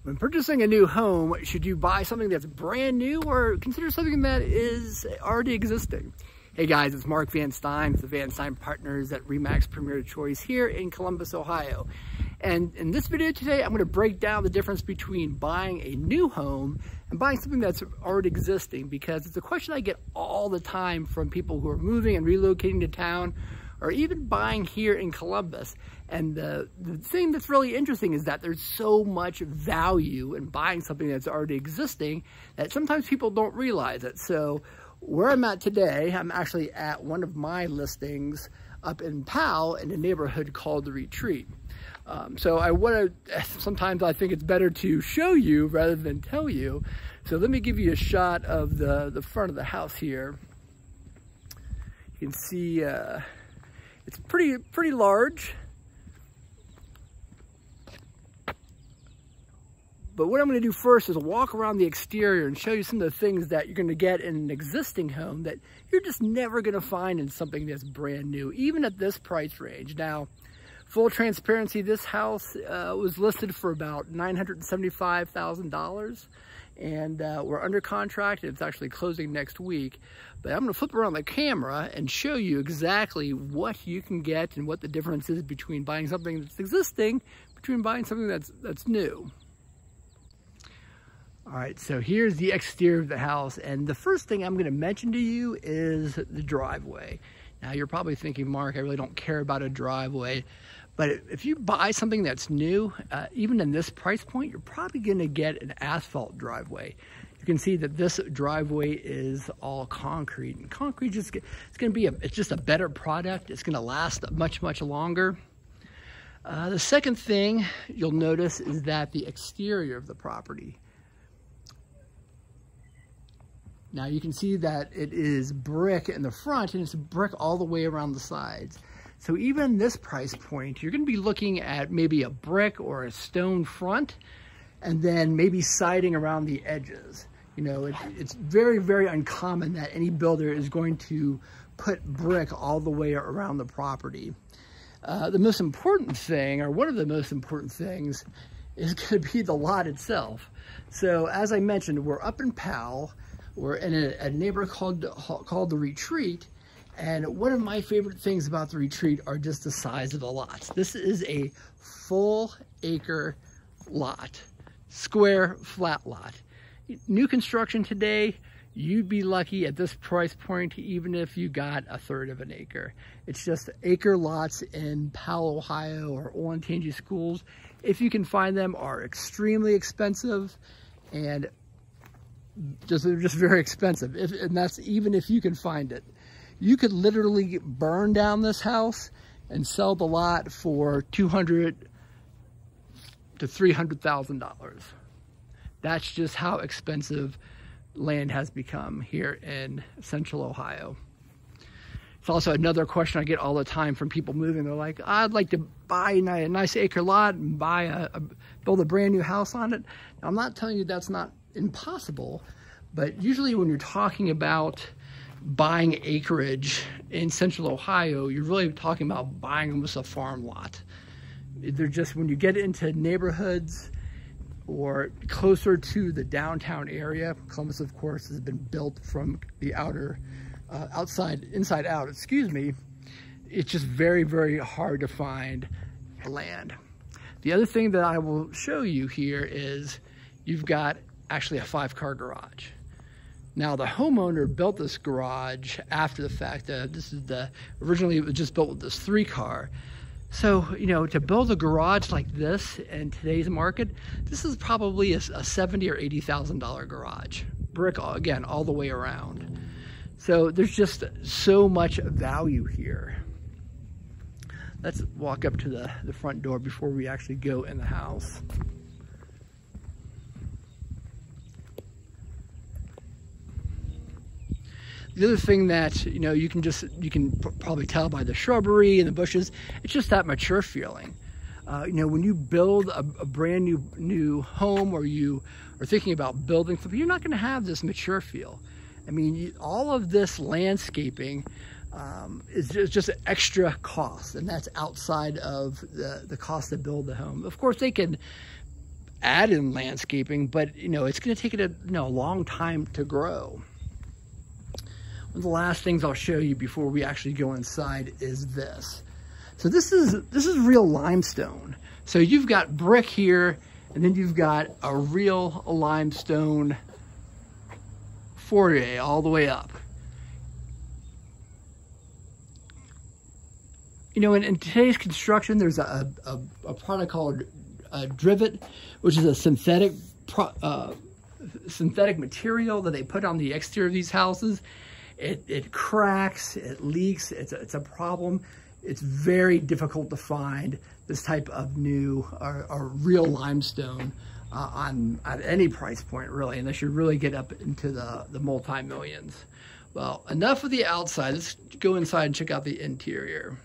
When purchasing a new home, should you buy something that's brand new or consider something that is already existing? Hey guys, it's Mark Van Stein with the Van Stein Partners at RE/MAX Premier Choice here in Columbus, Ohio. And in this video today, I'm going to break down the difference between buying a new home and buying something that's already existing, because it's a question I get all the time from people who are moving and relocating to town, or even buying here in Columbus. And the thing that's really interesting is that there's so much value in buying something that's already existing that sometimes people don't realize it. So where I'm at today, I'm actually at one of my listings up in Powell in a neighborhood called The Retreat. Sometimes I think it's better to show you rather than tell you. So let me give you a shot of the front of the house here. You can see it's pretty large. But what I'm going to do first is walk around the exterior and show you some of the things that you're going to get in an existing home that you're just never going to find in something that's brand new, even at this price range. Now, full transparency, this house was listed for about $975,000, and we're under contract, and it's actually closing next week. But I'm going to flip around the camera and show you exactly what you can get and what the difference is between buying something that's existing between buying something that's new. All right, so here's the exterior of the house, and the first thing I'm going to mention to you is the driveway. Now, you're probably thinking, Mark, I really don't care about a driveway. But if you buy something that's new, even in this price point, you're probably going to get an asphalt driveway. You can see that this driveway is all concrete, and concrete it's going to be it's just a better product. It's going to last much longer. The second thing you'll notice is that the exterior of the property. Now you can see that it is brick in the front, and it's brick all the way around the sides. So even this price point, you're going to be looking at maybe a brick or a stone front, and then maybe siding around the edges. You know, it's very uncommon that any builder is going to put brick all the way around the property. The most important thing, or one of the most important things, is going to be the lot itself. So as I mentioned, we're up in Powell. We're in a neighborhood called The Retreat, and one of my favorite things about The Retreat are just the size of the lots. This is a full acre lot, square flat lot. New construction today, you'd be lucky at this price point even if you got a third of an acre. It's just acre lots in Powell, Ohio, or Olentangy schools, if you can find them, are extremely expensive, and they're just very expensive, and that's even if you can find it. You could literally burn down this house and sell the lot for $200,000 to $300,000. That's just how expensive land has become here in Central Ohio. It's also another question I get all the time from people moving. They're like, I'd like to buy a nice acre lot and build a brand new house on it. Now, I'm not telling you that's not impossible, but usually when you're talking about buying acreage in Central Ohio, you're really talking about buying almost a farm lot. They're just, when you get into neighborhoods or closer to the downtown area, Columbus, of course, has been built from the inside out, excuse me, it's just very hard to find land. The other thing that I will show you here is you've got actually a 5-car garage. Now, the homeowner built this garage after the fact. Originally it was just built with this 3-car. So, you know, to build a garage like this in today's market, this is probably a $70,000 or $80,000 garage. Brick, again, all the way around. So there's just so much value here. Let's walk up to the front door before we actually go in the house. The other thing that, you know, you can probably tell by the shrubbery and the bushes, it's just that mature feeling. You know, when you build a brand new home, or you are thinking about building something, you're not going to have this mature feel. I mean, all of this landscaping is just an extra cost, and that's outside of the cost to build the home. Of course, they can add in landscaping, but it's going to take it a long time to grow. One of the last things I'll show you before we actually go inside is this. So this is real limestone. So you've got brick here, and then you've got a real limestone foyer all the way up. In today's construction, there's a product called Drivet, which is a synthetic material that they put on the exterior of these houses. It cracks, it leaks, it's a problem. It's very difficult to find this type of new or real limestone at any price point, really, unless you really get up into the multi-millions. Well, enough of the outside. Let's go inside and check out the interior.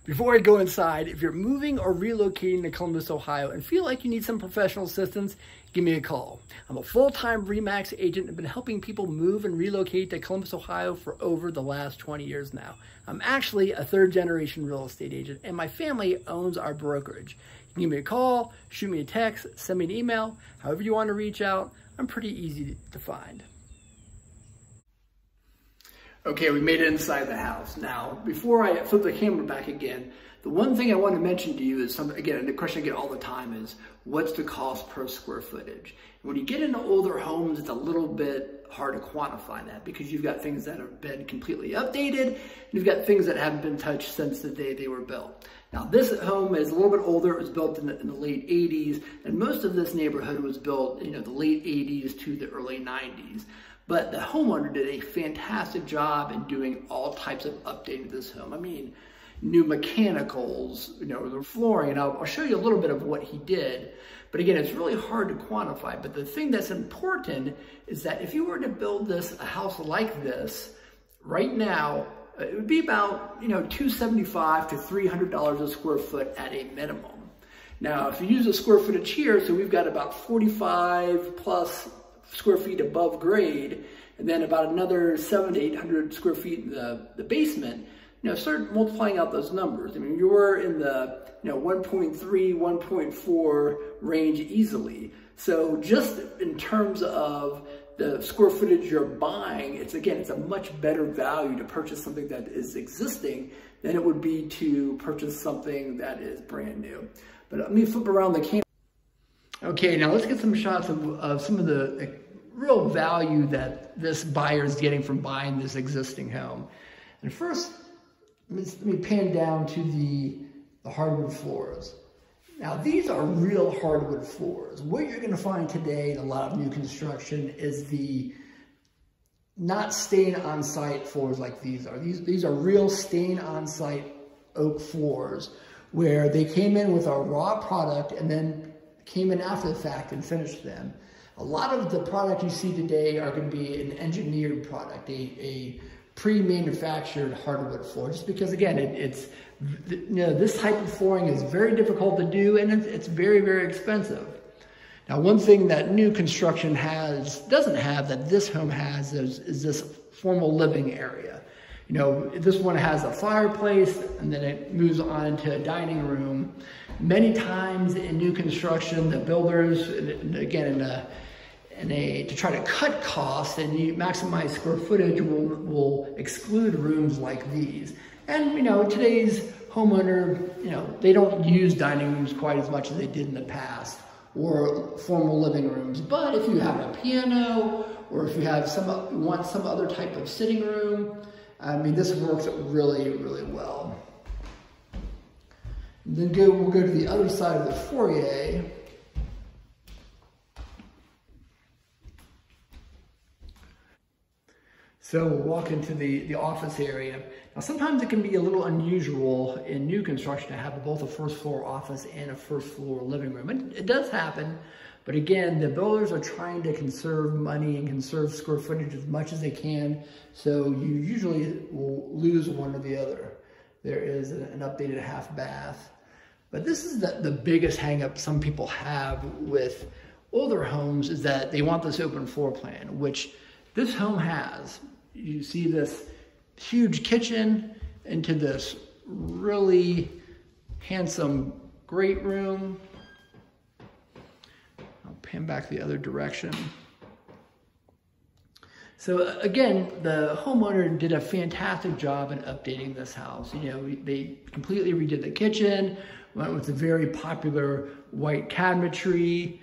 Before I go inside, if you're moving or relocating to Columbus, Ohio, and feel like you need some professional assistance, give me a call. I'm a full-time RE/MAX agent and have been helping people move and relocate to Columbus, Ohio for over the last 20 years now. I'm actually a third-generation real estate agent, and my family owns our brokerage. You can give me a call, shoot me a text, send me an email, however you want to reach out. I'm pretty easy to find. Okay, we made it inside the house. Now, before I flip the camera back again, the one thing I want to mention to you is again, the question I get all the time is, what's the cost per square footage? And when you get into older homes, it's a little bit hard to quantify that because you've got things that have been completely updated, and you've got things that haven't been touched since the day they were built. Now, this home is a little bit older. It was built in the late 80s, and most of this neighborhood was built, the late 80s to the early 90s. But the homeowner did a fantastic job in doing all types of updating to this home. I mean, new mechanicals, the flooring, and I'll show you a little bit of what he did. But again, it's really hard to quantify. But the thing that's important is that if you were to build a house like this right now, it would be about $275 to $300 a square foot at a minimum. Now, if you use the square footage here, so we've got about 45 plus square feet above grade, and then about another 700 to 800 square feet in the basement, start multiplying out those numbers. I mean, you're in the 1.3, 1.4 range easily. So just in terms of the square footage you're buying, it's a much better value to purchase something that is existing than it would be to purchase something that is brand new. But let me flip around the camera. Okay, now let's get some shots of some of the real value that this buyer is getting from buying this existing home. And first, let me pan down to the hardwood floors. Now, these are real hardwood floors. What you're going to find today in a lot of new construction is the not stain on-site floors like these are. These are real stain on-site oak floors where they came in with a raw product and then came in after the fact and finished them. A lot of the product you see today are going to be an engineered product, a pre-manufactured hardwood floor, just because again, this type of flooring is very difficult to do and it's very, very expensive. Now, one thing that new construction doesn't have that this home has is this formal living area. This one has a fireplace and then it moves on to a dining room. Many times in new construction, the builders, again, to try to cut costs and maximize square footage will exclude rooms like these. And, today's homeowner, they don't use dining rooms quite as much as they did in the past or formal living rooms. But if you have a piano or if you have want some other type of sitting room, I mean, this works really, really well. Then we'll go to the other side of the foyer. So we'll walk into the office area. Now, sometimes it can be a little unusual in new construction to have both a first floor office and a first floor living room. It does happen, but again, the builders are trying to conserve money and conserve square footage as much as they can. So you usually will lose one or the other. There is an updated half bath. But this is the biggest hang up some people have with older homes is that they want this open floor plan, which this home has. You see this huge kitchen into this really handsome great room. pan back the other direction. So again, the homeowner did a fantastic job in updating this house. You know, they completely redid the kitchen, went with the very popular white cabinetry,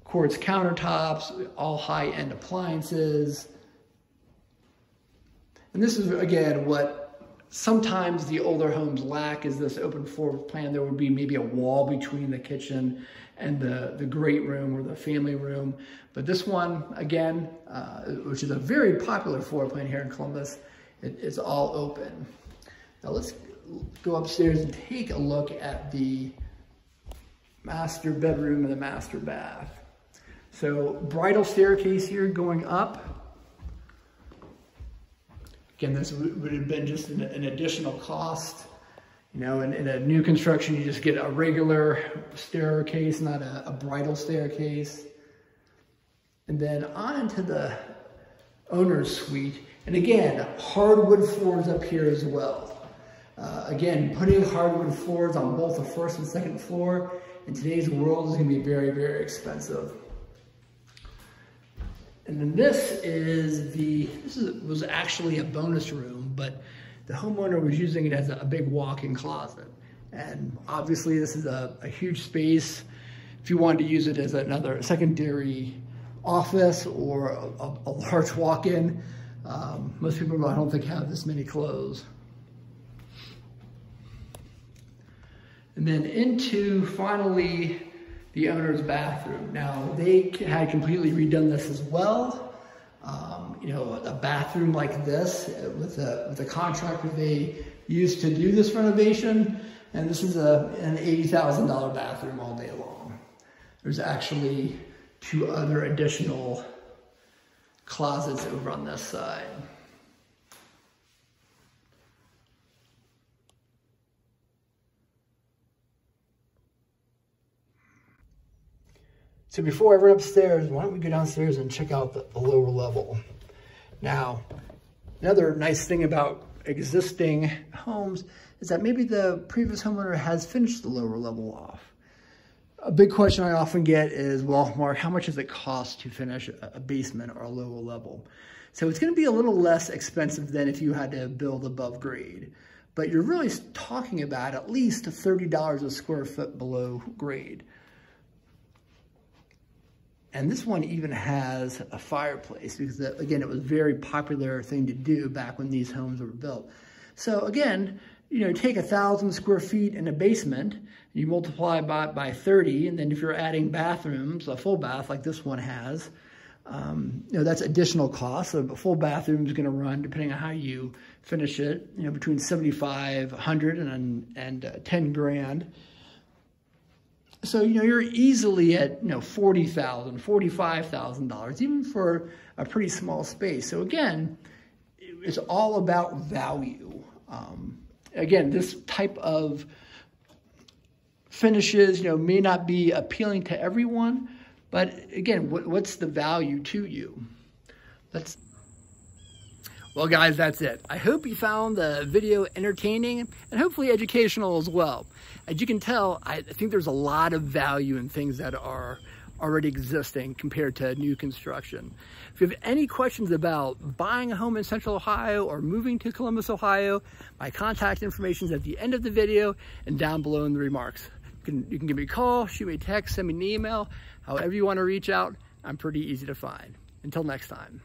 quartz countertops, all high-end appliances. And this is, again, what sometimes the older homes lack, is this open floor plan. There would be maybe a wall between the kitchen and the great room or the family room. But this one, again, which is a very popular floor plan here in Columbus, it's all open. Now let's go upstairs and take a look at the master bedroom and the master bath. So bridal staircase here going up. Again, this would have been just an additional cost. You know, in a new construction, you just get a regular staircase, not a bridal staircase. And then on into the owner's suite. And again, hardwood floors up here as well. Again, putting hardwood floors on both the first and second floor in today's world is going to be very, very expensive. And then this was actually a bonus room, but the homeowner was using it as a big walk-in closet. And obviously this is a huge space. If you wanted to use it as another secondary office or a large walk-in, most people I don't think have this many clothes. And then into finally the owner's bathroom. Now they had completely redone this as well. You know, a bathroom like this with a contractor they used to do this renovation, and this is an $80,000 bathroom all day long. There's actually 2 other additional closets over on this side. So before I run upstairs, why don't we go downstairs and check out the lower level. Now, another nice thing about existing homes is that maybe the previous homeowner has finished the lower level off. A big question I often get is, well, Mark, how much does it cost to finish a basement or a lower level? So it's gonna be a little less expensive than if you had to build above grade, but you're really talking about at least $30 a square foot below grade. And this one even has a fireplace because, again, it was a very popular thing to do back when these homes were built. So again, you know, take 1,000 square feet in a basement, you multiply by 30, and then if you're adding bathrooms, a full bath like this one has, you know, that's additional cost. So a full bathroom is going to run, depending on how you finish it, you know, between $7,500 and 10 grand. So, you know, you're easily at, you know, $40,000, $45,000, even for a pretty small space. So again, it's all about value. Again, this type of finishes, you know, may not be appealing to everyone, but again, what's the value to you? Well, guys, that's it. I hope you found the video entertaining and hopefully educational as well. As you can tell, I think there's a lot of value in things that are already existing compared to new construction. If you have any questions about buying a home in Central Ohio or moving to Columbus, Ohio, my contact information is at the end of the video and down below in the remarks. You can give me a call, shoot me a text, send me an email, however you want to reach out. I'm pretty easy to find. Until next time.